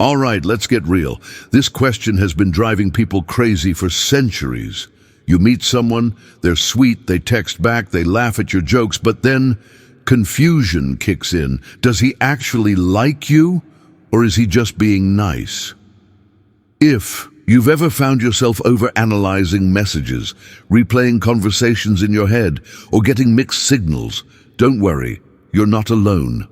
All right, let's get real. This question has been driving people crazy for centuries. You meet someone, they're sweet, they text back, they laugh at your jokes, but then confusion kicks in. Does he actually like you, or is he just being nice? If you've ever found yourself overanalyzing messages, replaying conversations in your head, or getting mixed signals, don't worry, you're not alone.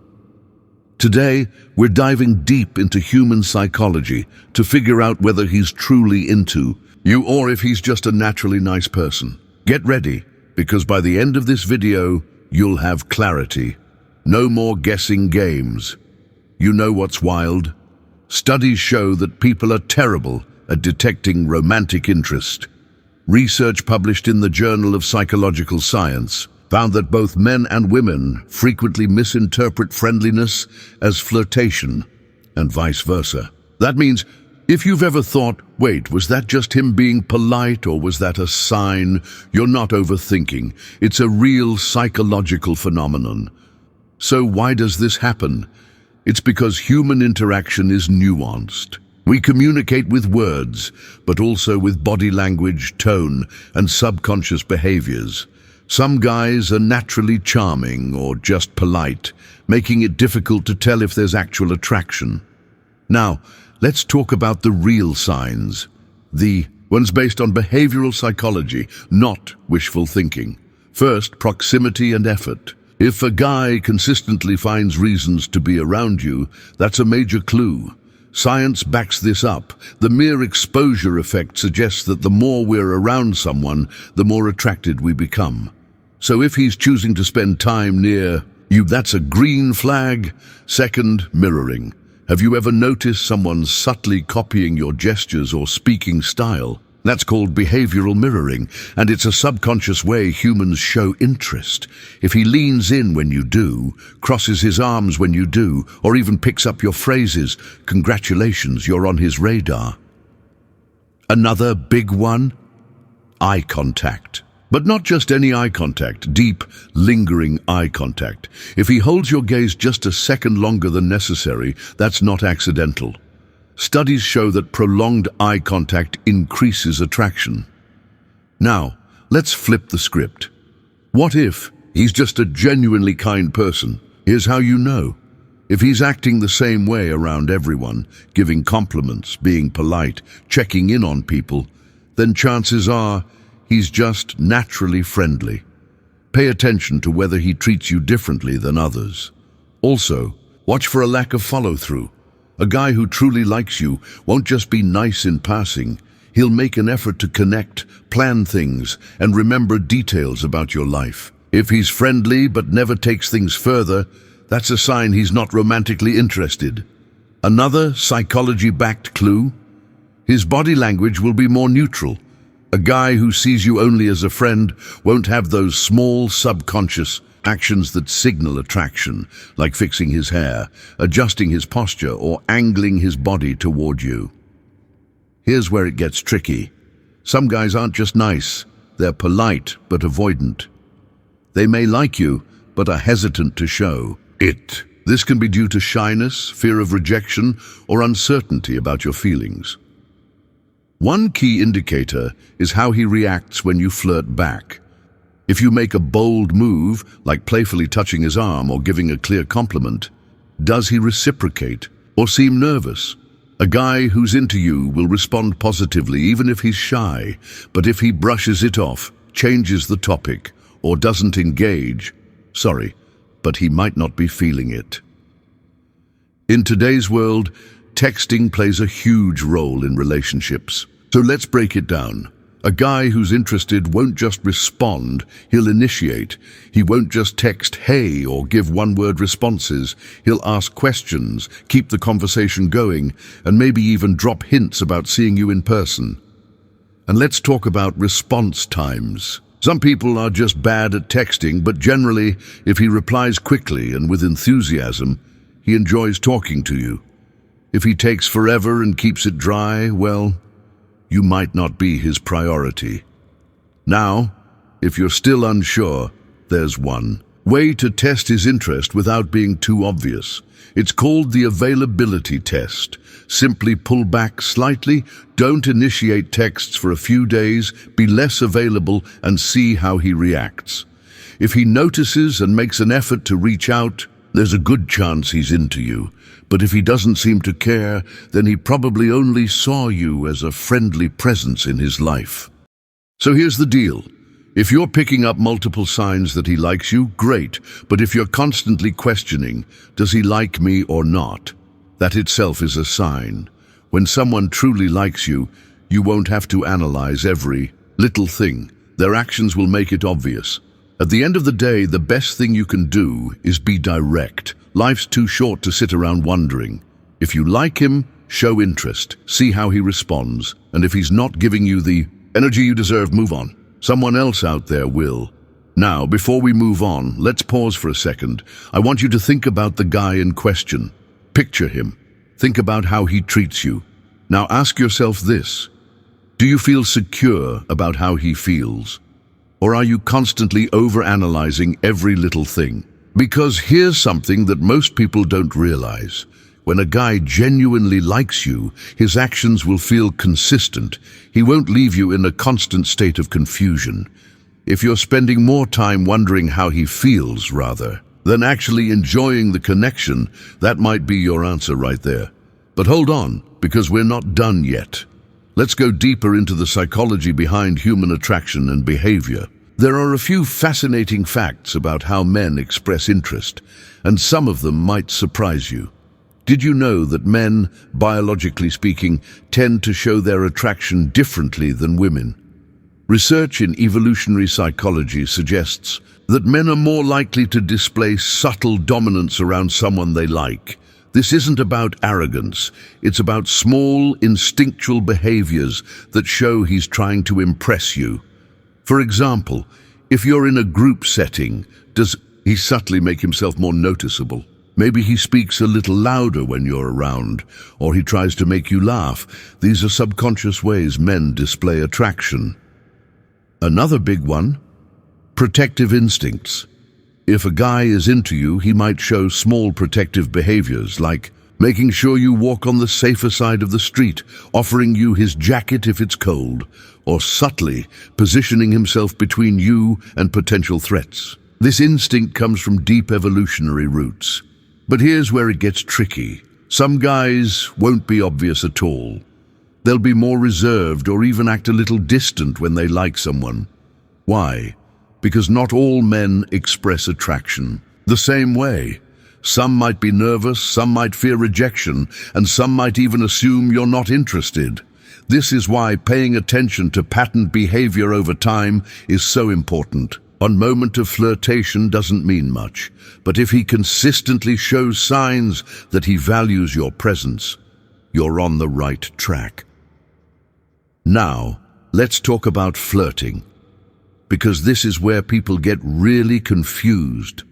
Today, we're diving deep into human psychology to figure out whether he's truly into you or if he's just a naturally nice person. Get ready, because by the end of this video, you'll have clarity. No more guessing games. You know what's wild? Studies show that people are terrible at detecting romantic interest. Research published in the Journal of Psychological Science found that both men and women frequently misinterpret friendliness as flirtation, and vice versa. That means, if you've ever thought, wait, was that just him being polite or was that a sign? You're not overthinking. It's a real psychological phenomenon. So why does this happen? It's because human interaction is nuanced. We communicate with words, but also with body language, tone, and subconscious behaviors. Some guys are naturally charming or just polite, making it difficult to tell if there's actual attraction. Now, let's talk about the real signs. The ones based on behavioral psychology, not wishful thinking. First, proximity and effort. If a guy consistently finds reasons to be around you, that's a major clue. Science backs this up. The mere exposure effect suggests that the more we're around someone, the more attracted we become. So if he's choosing to spend time near you, that's a green flag. Second, mirroring. Have you ever noticed someone subtly copying your gestures or speaking style? That's called behavioral mirroring, and it's a subconscious way humans show interest. If he leans in when you do, crosses his arms when you do, or even picks up your phrases, congratulations, you're on his radar. Another big one? Eye contact. But not just any eye contact, deep, lingering eye contact. If he holds your gaze just a second longer than necessary, that's not accidental. Studies show that prolonged eye contact increases attraction. Now, let's flip the script. What if he's just a genuinely kind person? Here's how you know. If he's acting the same way around everyone, giving compliments, being polite, checking in on people, then chances are he's just naturally friendly. Pay attention to whether he treats you differently than others. Also, watch for a lack of follow-through. A guy who truly likes you won't just be nice in passing. He'll make an effort to connect, plan things, and remember details about your life. If he's friendly but never takes things further, that's a sign he's not romantically interested. Another psychology-backed clue? His body language will be more neutral. A guy who sees you only as a friend won't have those small subconscious actions that signal attraction, like fixing his hair, adjusting his posture, or angling his body toward you. Here's where it gets tricky. Some guys aren't just nice, they're polite but avoidant. They may like you, but are hesitant to show it. This can be due to shyness, fear of rejection, or uncertainty about your feelings. One key indicator is how he reacts when you flirt back. If you make a bold move, like playfully touching his arm or giving a clear compliment, does he reciprocate or seem nervous? A guy who's into you will respond positively even if he's shy, but if he brushes it off, changes the topic, or doesn't engage, sorry, but he might not be feeling it. In today's world, texting plays a huge role in relationships. So let's break it down. A guy who's interested won't just respond, he'll initiate. He won't just text hey or give one-word responses. He'll ask questions, keep the conversation going, and maybe even drop hints about seeing you in person. And let's talk about response times. Some people are just bad at texting, but generally, if he replies quickly and with enthusiasm, he enjoys talking to you. If he takes forever and keeps it dry, well, you might not be his priority. Now, if you're still unsure, there's one. way to test his interest without being too obvious. It's called the availability test. Simply pull back slightly, don't initiate texts for a few days, be less available, and see how he reacts. If he notices and makes an effort to reach out, there's a good chance he's into you. But if he doesn't seem to care, then he probably only saw you as a friendly presence in his life. So here's the deal. If you're picking up multiple signs that he likes you, great. But if you're constantly questioning, does he like me or not? That itself is a sign. When someone truly likes you, you won't have to analyze every little thing. Their actions will make it obvious. At the end of the day, the best thing you can do is be direct. Life's too short to sit around wondering. If you like him, show interest, see how he responds, and if he's not giving you the energy you deserve, move on. Someone else out there will. Now, before we move on, let's pause for a second. I want you to think about the guy in question. Picture him. Think about how he treats you. Now ask yourself this. Do you feel secure about how he feels? Or are you constantly overanalyzing every little thing? Because here's something that most people don't realize. When a guy genuinely likes you, his actions will feel consistent. He won't leave you in a constant state of confusion. If you're spending more time wondering how he feels, rather, than actually enjoying the connection, that might be your answer right there. But hold on, because we're not done yet. Let's go deeper into the psychology behind human attraction and behavior. There are a few fascinating facts about how men express interest, and some of them might surprise you. Did you know that men, biologically speaking, tend to show their attraction differently than women? Research in evolutionary psychology suggests that men are more likely to display subtle dominance around someone they like. This isn't about arrogance, it's about small, instinctual behaviors that show he's trying to impress you. For example, if you're in a group setting, does he subtly make himself more noticeable? Maybe he speaks a little louder when you're around, or he tries to make you laugh. These are subconscious ways men display attraction. Another big one, protective instincts. If a guy is into you, he might show small protective behaviors like making sure you walk on the safer side of the street, offering you his jacket if it's cold, or subtly positioning himself between you and potential threats. This instinct comes from deep evolutionary roots. But here's where it gets tricky. Some guys won't be obvious at all. They'll be more reserved or even act a little distant when they like someone. Why? Because not all men express attraction the same way. Some might be nervous, some might fear rejection, and some might even assume you're not interested. This is why paying attention to patterned behavior over time is so important. One moment of flirtation doesn't mean much, but if he consistently shows signs that he values your presence, you're on the right track. Now, let's talk about flirting, because this is where people get really confused.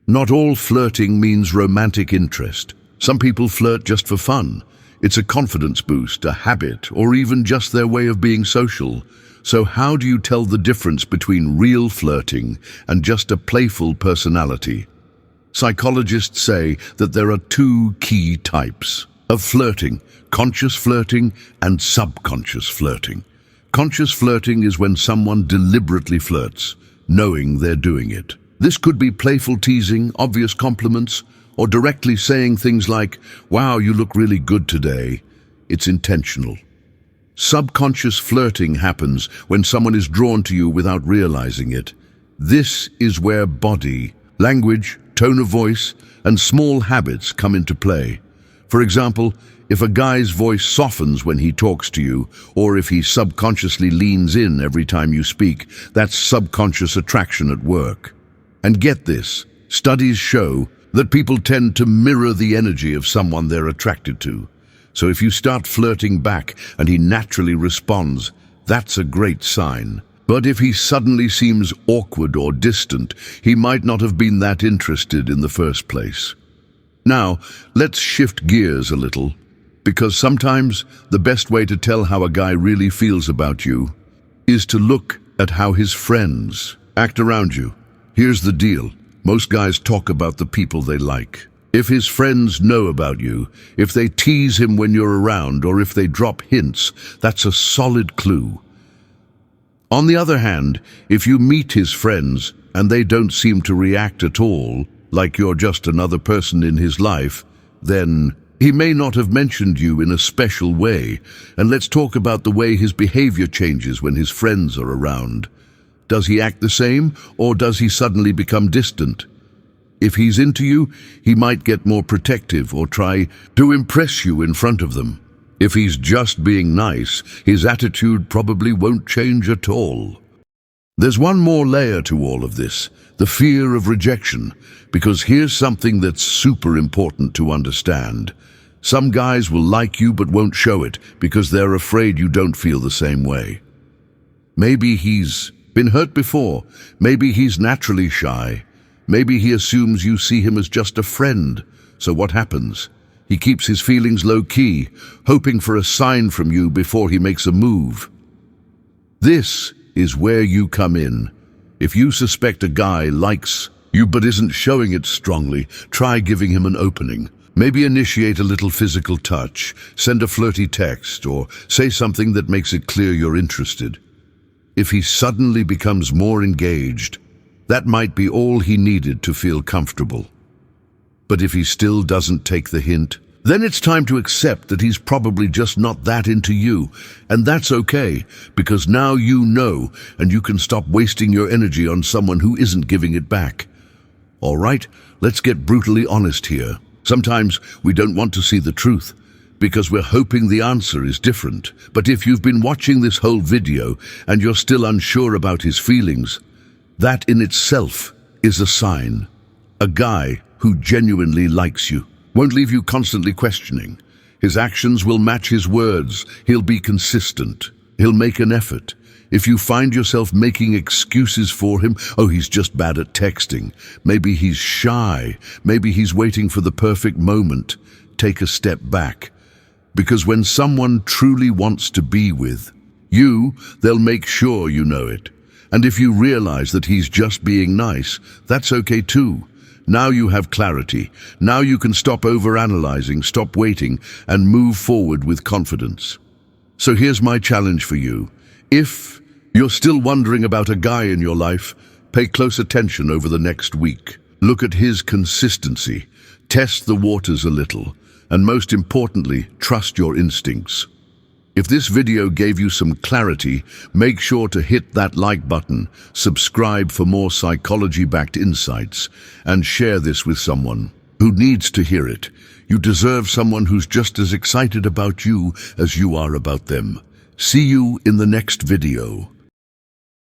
Not all flirting means romantic interest. Some people flirt just for fun. It's a confidence boost, a habit, or even just their way of being social. So how do you tell the difference between real flirting and just a playful personality? Psychologists say that there are two key types of flirting: conscious flirting and subconscious flirting. Conscious flirting is when someone deliberately flirts, knowing they're doing it. This could be playful teasing, obvious compliments, or directly saying things like, "Wow, you look really good today." It's intentional. Subconscious flirting happens when someone is drawn to you without realizing it. This is where body, language, tone of voice, and small habits come into play. For example, if a guy's voice softens when he talks to you, or if he subconsciously leans in every time you speak, that's subconscious attraction at work. And get this, studies show that people tend to mirror the energy of someone they're attracted to. So if you start flirting back and he naturally responds, that's a great sign. But if he suddenly seems awkward or distant, he might not have been that interested in the first place. Now, let's shift gears a little, because sometimes the best way to tell how a guy really feels about you is to look at how his friends act around you. Here's the deal. Most guys talk about the people they like. If his friends know about you, if they tease him when you're around, or if they drop hints, that's a solid clue. On the other hand, if you meet his friends and they don't seem to react at all, like you're just another person in his life, then he may not have mentioned you in a special way. And let's talk about the way his behavior changes when his friends are around. Does he act the same, or does he suddenly become distant? If he's into you, he might get more protective or try to impress you in front of them. If he's just being nice, his attitude probably won't change at all. There's one more layer to all of this, the fear of rejection, because here's something that's super important to understand. Some guys will like you but won't show it because they're afraid you don't feel the same way. Maybe he's been hurt before, maybe he's naturally shy, maybe he assumes you see him as just a friend. So what happens? He keeps his feelings low-key, hoping for a sign from you before he makes a move. This is where you come in. If you suspect a guy likes you but isn't showing it strongly, try giving him an opening. Maybe initiate a little physical touch, send a flirty text, or say something that makes it clear you're interested. If he suddenly becomes more engaged, that might be all he needed to feel comfortable. But if he still doesn't take the hint, then it's time to accept that he's probably just not that into you. And that's okay, because now you know, and you can stop wasting your energy on someone who isn't giving it back. All right, let's get brutally honest here. Sometimes we don't want to see the truth, because we're hoping the answer is different. But if you've been watching this whole video and you're still unsure about his feelings, that in itself is a sign. A guy who genuinely likes you won't leave you constantly questioning. His actions will match his words. He'll be consistent. He'll make an effort. If you find yourself making excuses for him, oh, he's just bad at texting, maybe he's shy, maybe he's waiting for the perfect moment, take a step back. Because when someone truly wants to be with you, they'll make sure you know it. And if you realize that he's just being nice, that's okay too. Now you have clarity. Now you can stop overanalyzing, stop waiting, and move forward with confidence. So here's my challenge for you. If you're still wondering about a guy in your life, pay close attention over the next week. Look at his consistency. Test the waters a little. And most importantly, trust your instincts. If this video gave you some clarity, make sure to hit that like button, subscribe for more psychology-backed insights, and share this with someone who needs to hear it. You deserve someone who's just as excited about you as you are about them. See you in the next video.